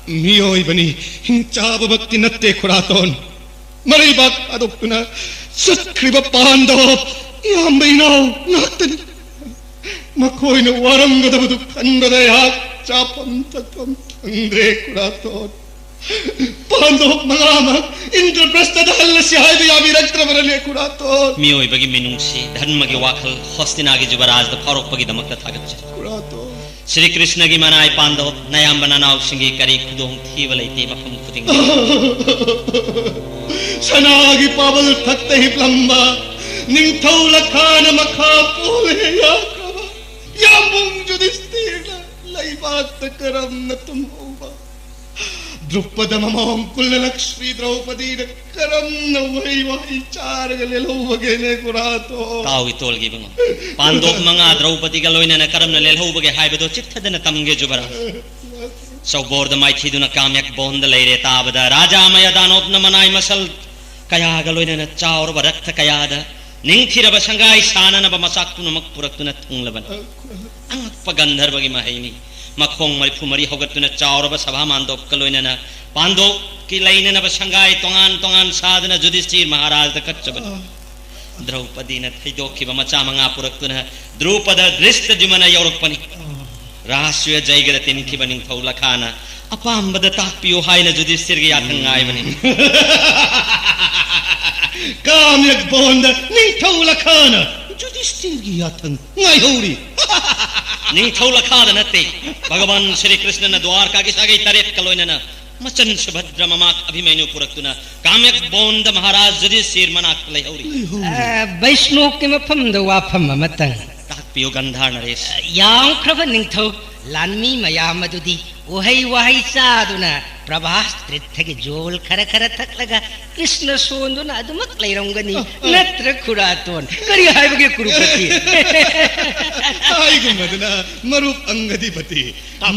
मियोय बनी हिंचाब भक्ति नत्ते खुरातोन मरीबाक अदुक्तुना सत्क्रिब पांडव यामबैनो नाक्तनि मखोयन वरंगदबदु खंडदया चापम तत्वम अंग्रे खुरातोन पांडव मंगामा इंद्रप्रस्थ दहल सिहाय यामी रक्त्रवरले खुरातोन
मियोय बगी मेनुंगसी धर्म के वाखल हस्तिना के जुबराज द फारूक बगी दमक थागत
खुरातोन
श्री कृष्ण की मनाय पांडव नयाम बनानाव सिंगी करी खुदों थी वलैते मफम खुदिंग
सनागी पावल थकते ही प्लम्बा निंथौ लखान मखा पोले याकवा यामुंग जुदिस्तीर लैबात करम न तुम होवा द्रुपद ममों कुल लक्ष्मी द्रौपदी करम न वही वही चार गले लो वगेने कुरातो
ताऊ इतोल की बंगो पांडव मंगा द्रौपदी का लोइने न करम न लेल हो बगे हाय बदो चित्थदन तमगे जुबरा सौ बोर्द माई थी दुना काम्यक बोंद लैरे ताबदा राजा मय दानोप न मनाय मसल कयागा लोइनना चाउरब रक्त कयादा निंथिरब संगाई साननब मसाक पुनमक पुरक्तुना थुंगलबन अंगप गंधर्वगी महैनी मखोंग मरिफु मरि होगतुना चाउरब सभा मांदोप कलोइनना पांदोप की लैननब संगाई तोंगान तोंगान साधना युधिष्ठिर महाराज द कच्चबन द्रौपदी न थैदोखिब मचा मंगा पुरक्तुना द्रुपद दृष्ट जुमना यौरकपनि राष्ट्रीय जयगद तिनखिब निंथौ लखाना अपांबद ताकपियो हायना युधिष्ठिर गी याथंग आयबनि
काम्यक बोंद निंथौ लखाना युधिष्ठिर गी याथंग ngaihouri
निंथौ लखाद नते भगवान श्री कृष्ण न द्वारका की सागे तरेत कलोइनना मचन सुभद्र ममाक अभिमन्यु पुरक्तुना काम्यक बोंद महाराज युधिष्ठिर मनाक लैहौरी
वैष्णो के मफम द वाफम अमतंग
ताकपियो गंधार नरेश
याम ख्रब निंथौ लानमी मयाम अदुदी ओहै वहै चादुना प्रभास त्रिथगे जोल खर खर थकलगा कृष्ण सोंदुना अदुमक लैरंगनी नत्र खुरातोन करी हायबगे कुरुपति
आई गुमदना मरुप अंगधिपति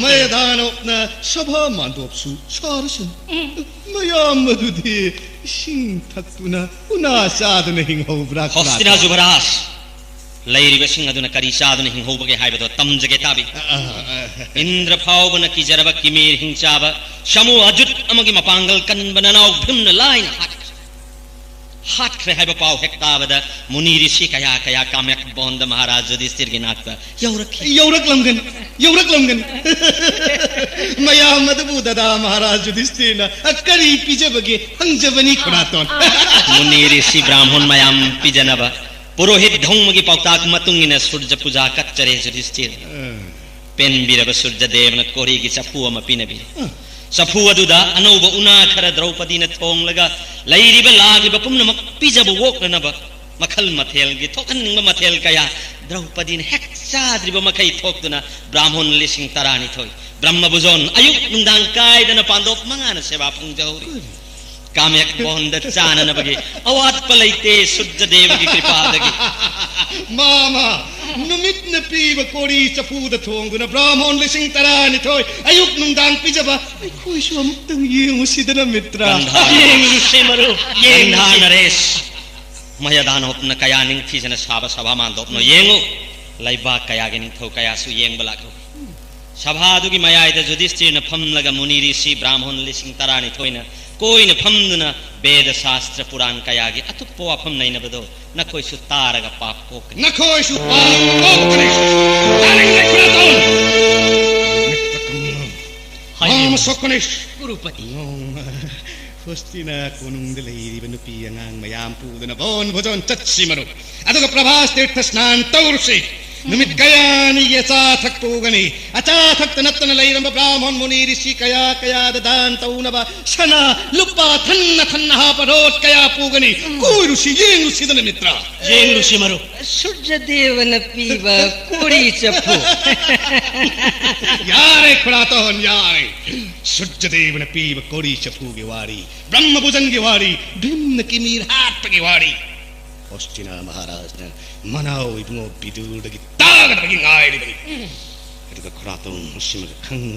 मैदानोपना सभा मांदोपसु सारसन मयाम मधुदि सिंह थक्तुना उना साधन हिंगौब्रा
हस्तिना जुबरास लैरिब सिंह अदुना करी साधन हिंगौबगे हायबदो तमजगे ताबि इंद्र फावबन की जरब किमीर हिंचाब शमु अजुत अमगी मपांगल कनबननाव भिन्न लाइन हाटख्रे हायब पाव हेक्ताबद मुनि ऋषि कया कया काम्यक बोंद महाराज युधिष्ठिर गी नात
यौरक लंगन मया मदबु ददा महाराज युधिष्ठिर न अकरी पिजबगे हंजबनी खुरातोन
मुनि ऋषि ब्राह्मण मयाम पिजनब पुरोहित धौमगी पौताक मतुंगिन सूर्य पूजा कच्चरे युधिष्ठिर पेन बिरब सूर्य देवन कोरी की सफु अम पिनबि सफु अदुदा अनौब उनाखर द्रौपदी न थोंगलगा लैरिब लागिब पुम्नमक पिजब वोकनब मखल मथेल गी थोकनिंग मथेल कया द्रौपदी न हेक चाद्रिब मखै थोक्तुना ब्राह्मण लिसिंग तरानी थोय ब्रह्म बुजोन अयुक नुंदांग कायदन पांदोप मंगान सेवा फुंगजौरी काम्यक बोंद चानन बगे अवात पलैते सूर्य देव की कृपा दगी
मामा नुमित न पीब कोरी चपूद थोंगुन ब्राह्मण लिसिंग तरानी थोय अयुक नुंदांग पिजबा खोइसु अमुक्तंग येंगु सिदन मित्रा
येंगु सेमरु येंगु नरेश मयदानोपन कया निंग थीजन साबा सभा मांदोपनो येंगु लैबा कया गे निंग थौ कया सु येंग बलाखो सभा दुगी मयायद युधिष्ठिर न फमलगा मुनि ऋषि ब्राह्मण लिसिंग तरानी थोयना कोई न फमदुना वेद शास्त्र पुराण कयागे अतुप्पो अफम नैन बदो न कोई सुतारगा पाप कोक
न कोई सु पाप कोक तारिंग खुरातोन हम सोकनेश
कुरुपति
हस्तिना कोनुंग लैरिब नुपी अंगांग मयाम पुदना बोन भोजन चच्चिमरु अदुगा प्रभास तीर्थ स्नान तौरसे नुमित कयानि यचा थक पुगनी अचा थक तनतन लैरंब ब्राह्मण मुनि ऋषि कया कया दान तौनबा सना लुप्पा थन्न थन्नहा परोट कया पुगनी कोई ऋषि येंग ऋषि दन मित्रा
येंग ऋषि मरु
सूर्य देवन पीब कोरी चपु
यारे खुरातोन यारे सूर्य देवन पीब कोरी चपु गे वारी ब्रह्म भुजन गे वारी भिन्न किमीर हाट गे वारी हस्तिना महाराज न मनाओ इबंगो बिदुडगी तागदगी गायरिबनि अदुगा खुरातोन हस्सिमग खंग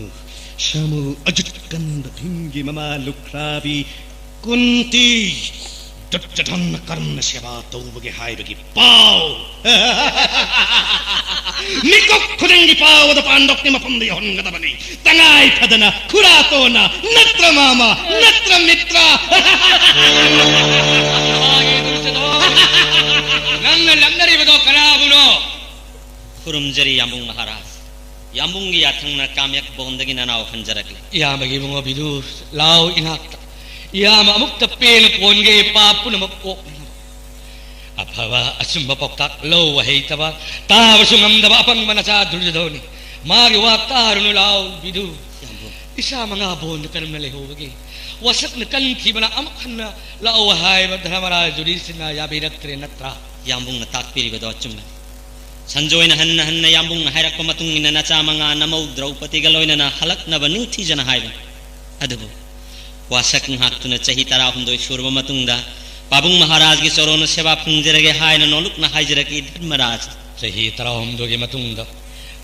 शमु अजुत कंद भिंगी ममा लुख्राबी कुंती दुर्जधन कर्म सेवा तौबगे हायबगी पाव निको खुदेंगी पाव द पांडव के मफम दे होंगदबनी तंगाई फदना खुरातोना नत्र मामा नत्र मित्रा
नंग लंगरी बदो कराबुनो
खुरुमजरी यामुंग महाराज यामुंगी याथंगना काम्यक बोंदगी ननाव खंजरकले
यामगी बुंगो बिदु लाव इनाक्ता याम अमुक्त पेन कोनगे पापुन मक्को अफवा असुंब पक्ताक लो वहेतवा तावसु ngамदबा अपंग मनसा दुर्जधोनी मागे वातारुनु लाव बिदु इसा मंगा बोंद करम ले होगे वसकन कंथी बना अमखन लाव हाय धर्मराज युधिष्ठिर याबिरक्त्रे नत्रा
यामुंग ताकपिरि बदो अचुम संजोयन हन्न हन्न यामुंग हायरक मतुंगिन नचा मंगा नमौ द्रौपदी गलोयन हलकनब निंथी जन हायब अदबु वासक हाक्तुन चही तरा हुंदोय सुरब मतुंगदा पाबुंग महाराज की चोरोन सेवा फुंजरगे हायन नोलुक न हायजरकी धर्मराज
चही तरा हुंदोगे मतुंगदा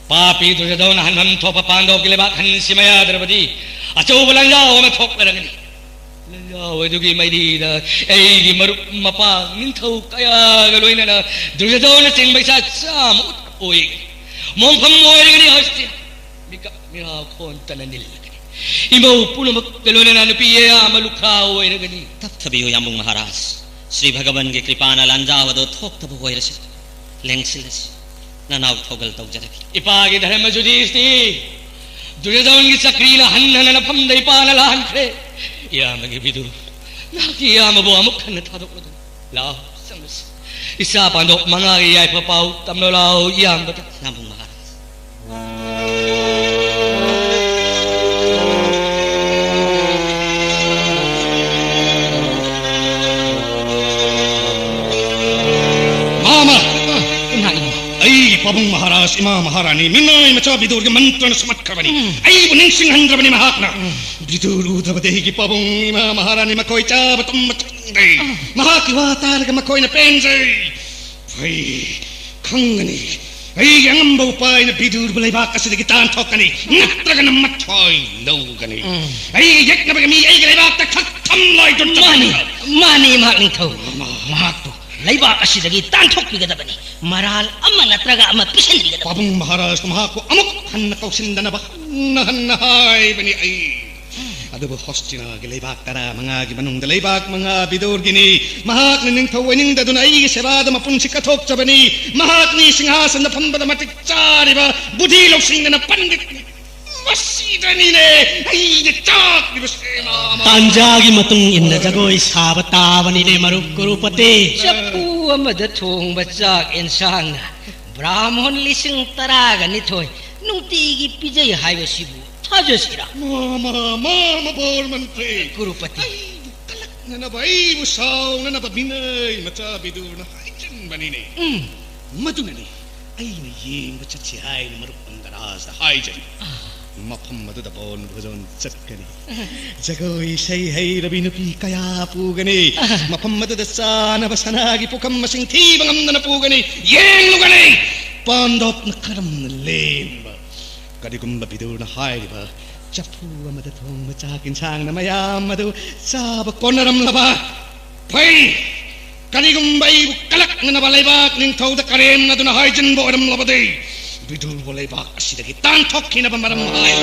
पापी दुर्योधन हनन थोप पांडव के लेबा हंसिमया द्रौपदी अचो बलंजाओ में थोक लगनी ꯑꯗꯨꯒꯤ ꯃꯩꯔꯤꯗ ꯑꯩꯒꯤ ꯃꯔꯨꯞ ꯃꯄꯥꯡ ꯅꯤꯡꯊꯧ ꯀꯌꯥꯒ ꯂꯣꯏꯅꯅ ꯗꯨꯔꯖꯣꯙꯅ ꯆꯤꯡꯕ ꯏꯆꯥ ꯆꯥꯝꯃ ꯑꯣꯏꯒꯅꯤ ꯃꯣꯡꯐꯝ ꯑꯣꯏꯔꯒꯅꯤ ꯍꯧꯖꯤꯛ ꯃꯤꯀꯞ ꯃꯤꯔꯥꯎ ꯈꯣꯟꯇꯅ ꯅꯤꯜꯂꯒꯅꯤ ꯏꯃꯧ ꯄꯨꯝꯅꯃꯛꯀ ꯂꯣꯏꯅꯅ ꯅꯨꯄꯤ ꯑꯌꯥꯝꯕ ꯂꯨꯈ꯭ꯔꯥ ꯑꯣꯏꯔꯒꯅꯤ
ꯇꯞꯊꯕꯤꯌꯨ ꯌꯥꯝꯕꯨꯡ ꯃꯍꯥꯔꯥꯖ శ్రీ భగవన్ꯒꯤ ꯀ꯭ꯔꯤꯄꯥꯅ ꯂꯥꯟꯖꯥꯎ ꯑꯗꯨ ꯊꯣꯛꯇꯕ ꯑꯣꯏꯔꯁꯤ ꯂꯦꯡꯁꯤꯜꯂꯁꯤ ꯅꯅꯥꯎ ꯊꯧꯒꯜ ꯇꯧꯖꯔꯒꯦ
ꯏꯄꯥꯒꯤ ꯙꯔꯃ ꯖꯨꯙꯤꯁꯇꯤ ꯗꯨꯔꯖꯣꯙꯟꯒꯤ ꯆꯀ꯭ꯔꯤꯅ ꯍꯟꯅ ꯅꯐꯝꯗ ꯏꯄꯥꯅ ꯂꯥꯟꯈ꯭ꯔꯦ ꯏꯌꯥꯝꯕꯒꯤ ꯕꯤꯗꯨꯔ ꯅꯍꯥꯛꯀꯤ ꯏꯌꯥꯝꯕꯕꯨ ꯑꯃꯨꯛ ꯍꯟꯅ ꯊꯥꯗꯣꯛꯂꯗꯨ ꯂꯥꯎ ꯆꯪꯂꯁꯤ ꯏꯆꯥ ꯄꯥꯟꯗꯣꯛ ꯃꯉꯥꯒꯤ ꯌꯥꯏꯐ ꯄꯥꯎ ꯇꯝꯂꯣ ꯂꯥꯎ ꯏꯌꯥꯝꯕꯗ
ꯌꯥꯝꯕꯨꯡ Maharaj
Pabung Maharaj, Imam Maharani, Minai Macha Bidur ke mantra na samat karbani. Ai buning sing handrabani mahakna. Bidur udhabadehi ki Pabung Imam Maharani makoi cha batam matangdai. Mahaki watar ke makoi na penzai. Ai khangani. Ai yang bau pai na bidur bulai bak asidi ki tan thokani. Natra ka na matoi logani. Ai yak na bagami ai galai bak tak tham lai dun
mani mahak thau. Mahak tu Laibak asidagi tanthok bigadabani maral amma natraga amma pisendigadabani
Pabung Maharaj mahaku amuk hanna kausindana ba hanna hai bani ai adu hostina geleibak tara manga gi manung geleibak manga bidur gini mahak ning thawning da dun ai sebada mapun sikathok chabani mahak ni singhasan na phambada matik chari ba budhi lok singna pandit Wasidani ne ai de chak ni basema
Tanjagi matung inna jagoi sabatawani ne marup kurupati
Chapu amada thong bachak insang na Brahmon lising taraga nithoy nungtigi pijay haiba sibu thajasira
Mama bor mantri
Kurupati
Kalak na na bai musaw na na babinay macha bidur na haichin banine Maduna ni ay na yeng bachatsi ay na marup angaras na haichin Mapam madu da bon bhajan chatkani Jagoi say hay rabi nupi kaya pugani Mapam madu da sana basanagi pukam masing thibangam na pugani Yeng lugani Pandop na karam na lemba Kadigum bidur na haiba Chapu amada thong machakin sang na mayam madu Saba konaram laba Pai Kadigum bai kalak na nabalibak ning thau da karem na duna haijin boram labade Bidur boleh bak asidagi tanthok kina bamaram hai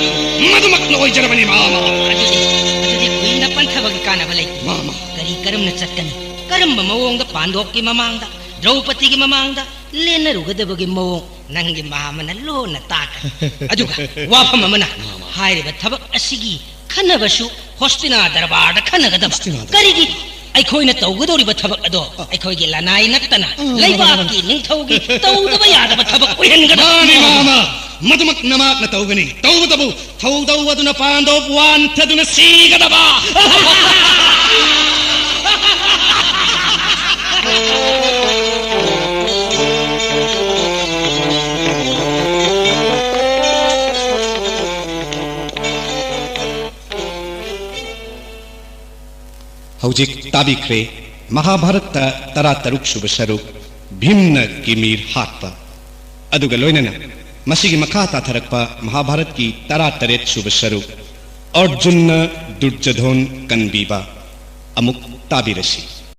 madumak loi jarabani mama
Adudi kuinda panthabagi kana balai
mama
kari karam na chatkani karam mawonga pandok ki mamangda Draupadi ki mamangda lena rugadabagi mawong nangi mama na lo na taka aduga wafam amana hairiba thabak asigi khanabasu hostina darbar da khanagadaba karigi ꯑꯩꯈꯣꯏꯅ ꯇꯧꯒꯗꯧꯔꯤꯕ ꯊꯕꯛ ꯑꯗꯣ ꯑꯩꯈꯣꯏꯒꯤ ꯂꯅꯥꯏ ꯅꯠꯇꯅ ꯂꯩꯕꯥꯛꯀꯤ ꯅꯤꯡꯊꯧꯒꯤ ꯇꯧꯗꯕ ꯌꯥꯗꯕ ꯊꯕꯛ ꯑꯣꯏꯍꯟꯒꯗꯕꯅꯤ
mama madumak namakna tawgani tawdabu thawdaw aduna pandop wantaduna sigadaba Haujik tabikre Mahabharata tara taruk suba saruk Bhimna kimir hatpa Aduga loinana Masigi makata tharakpa Mahabharat ki tara taret suba saruk Arjuna Durjadhon kanbiba Amuk tabirasi